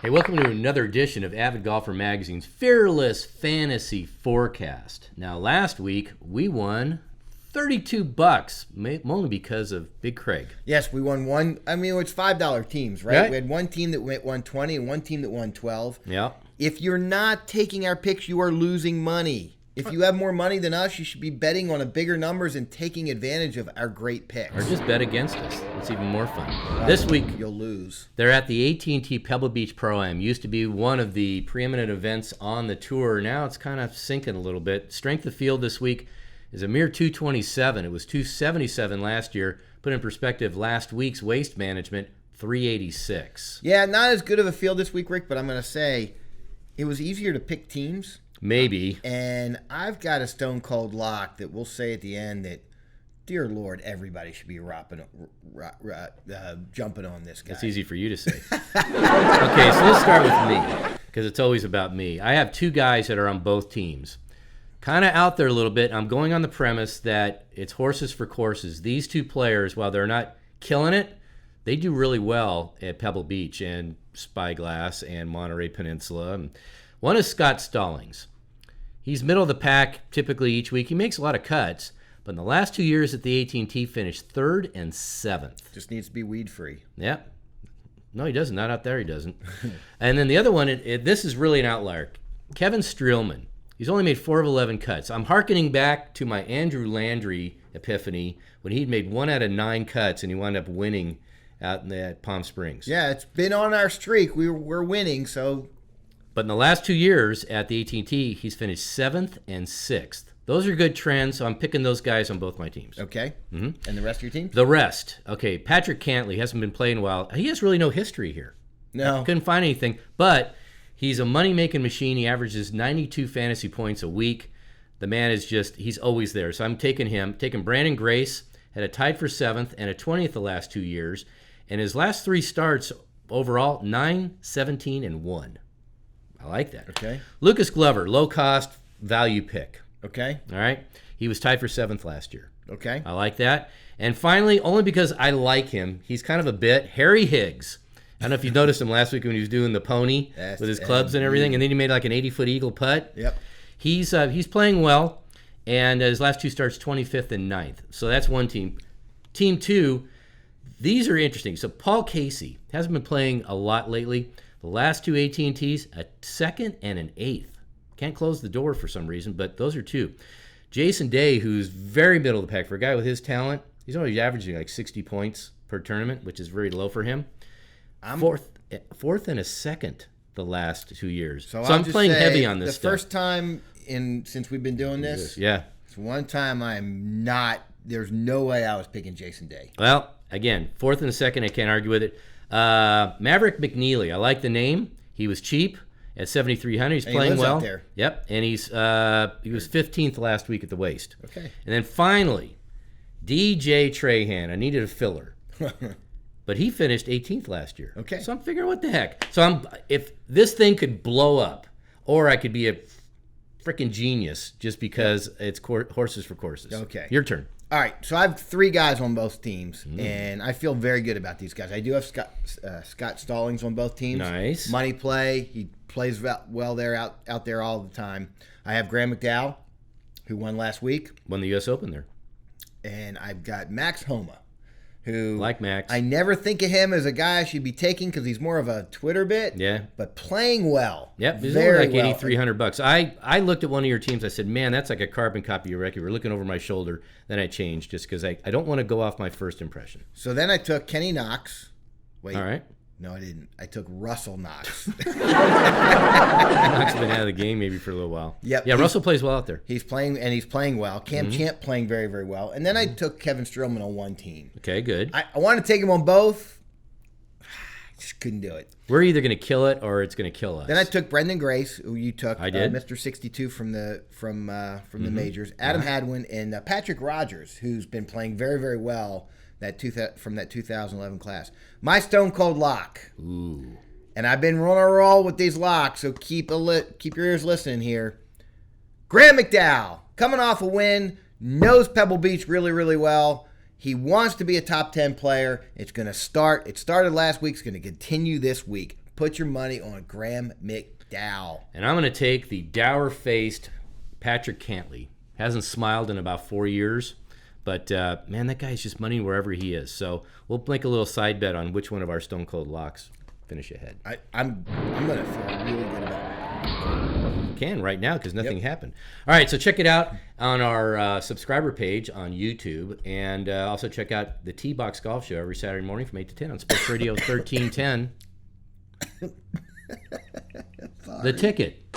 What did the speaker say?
Hey, welcome to another edition of Avid Golfer Magazine's Fearless Fantasy Forecast. Now, last week we won $32, only because of Big Craig. Yes, we won one. I mean, it's $5 teams, right? Right. We had one team that went 120 and one team that won 12. Yeah. If you're not taking our picks, you are losing money. If you have more money than us, you should be betting on a bigger numbers and taking advantage of our great picks. Or just bet against us. It's even more fun. This week, You'll lose. they're at the AT&T Pebble Beach Pro-Am. Used to be one of the preeminent events on the tour. Now it's kind of sinking a little bit. Strength of field this week is a mere 227. It was 277 last year. Put in perspective, last week's Waste Management, 386. Yeah, not as good of a field this week, Rick, but I'm going to say it was easier to pick teams. Maybe. And I've got a stone cold lock that we'll say at the end that, dear Lord, everybody should be jumping on this guy. It's easy for you to say. Okay, so let's start with me, because it's always about me. I have two guys that are on both teams. Kind of out there a little bit. I'm going on the premise that it's horses for courses. These two players, while they're not killing it, they do really well at Pebble Beach and Spyglass and Monterey Peninsula. One is Scott Stallings. He's middle of the pack typically each week. He makes a lot of cuts, but in the last 2 years at the AT&T finished 3rd and 7th. Just needs to be weed free. Yeah. No, he doesn't. Not out there, he doesn't. And then the other one, this is really an outlier. Kevin Streelman. He's only made 4 of 11 cuts. I'm hearkening back to my Andrew Landry epiphany when he'd made 1 out of 9 cuts and he wound up winning out at Palm Springs. Yeah, it's been on our streak. We're winning, so... But in the last 2 years at the AT&T, he's finished 7th and 6th. Those are good trends, so I'm picking those guys on both my teams. Okay. Mm-hmm. And the rest of your team? The rest. Okay, Patrick Cantley hasn't been playing well. He has really no history here. No. Couldn't find anything, but he's a money-making machine. He averages 92 fantasy points a week. The man is he's always there. So I'm taking him. Taking Brandon Grace, had a tied for 7th and a 20th the last 2 years. And his last 3 starts overall, 9, 17, and 1. I like that. Okay. Lucas Glover, low-cost value pick. Okay. All right. He was tied for 7th last year. Okay. I like that. And finally, only because I like him, he's kind of a bit, Harry Higgs. I don't know if you noticed him last week when he was doing the pony with his clubs and everything, and then he made like an 80-foot eagle putt. Yep. He's playing well, and his last 2 starts, 25th and 9th. So that's one team. Team 2, these are interesting. So Paul Casey hasn't been playing a lot lately. The last 2 AT&Ts, a 2nd and an 8th. Can't close the door for some reason, but those are 2. Jason Day, who's very middle of the pack. For a guy with his talent, he's only averaging like 60 points per tournament, which is very low for him. Fourth and a 2nd the last 2 years. So I'm playing heavy on this stuff. The first time since we've been doing this, yeah, it's one time I'm not. There's no way I was picking Jason Day. Well, again, 4th and a 2nd, I can't argue with it. Maverick McNeely, I like the name. He was cheap at 7,300. He's playing well. Out there. Yep, and he was 15th last week at the Waste. Okay. And then finally, DJ Trahan. I needed a filler, but he finished 18th last year. Okay. So I'm figuring what the heck. So if this thing could blow up, or I could be a freaking genius just because it's horses for courses. Okay. Your turn. All right, so I have 3 guys on both teams, and I feel very good about these guys. I do have Scott Stallings on both teams. Nice. Money play. He plays well there, out there all the time. I have Graham McDowell, who won last week. Won the U.S. Open there. And I've got Max Homa, who... Like Max. I never think of him as a guy I should be taking because he's more of a Twitter bit. Yeah. But playing well. Yep, he's very only like well. $8,300. I looked at one of your teams. I said, man, that's like a carbon copy of Ricky. We're looking over my shoulder. Then I changed just because I don't want to go off my first impression. So then I took Kenny Knox. Wait. All right. No, I didn't. I took Russell Knox. Knox has been out of the game maybe for a little while. Yep. Yeah, Russell plays well out there. He's playing well. Cam Champ playing very, very well. And then I took Kevin Streelman on one team. Okay, good. I wanted to take him on both. I just couldn't do it. We're either going to kill it or it's going to kill us. Then I took Brendan Grace, who you took. I did. Mr. 62 from the majors. Adam Hadwin and Patrick Rogers, who's been playing very, very well from that 2011 class. My stone cold lock. Ooh. And I've been on a roll with these locks, so keep your ears listening here. Graham McDowell, coming off a win, knows Pebble Beach really, really well. He wants to be a top 10 player. It's going to start. It started last week. It's going to continue this week. put your money on Graham McDowell. And I'm going to take the dour-faced Patrick Cantley. Hasn't smiled in about 4 years. But, man, that guy's just money wherever he is. So we'll make a little side bet on which one of our Stone Cold locks finish ahead. I'm going to feel really good about it. Can right now because nothing happened. All right, so check it out on our subscriber page on YouTube, and also check out the T-Box Golf Show every Saturday morning from 8 to 10 on Sports Radio 1310. The Ticket.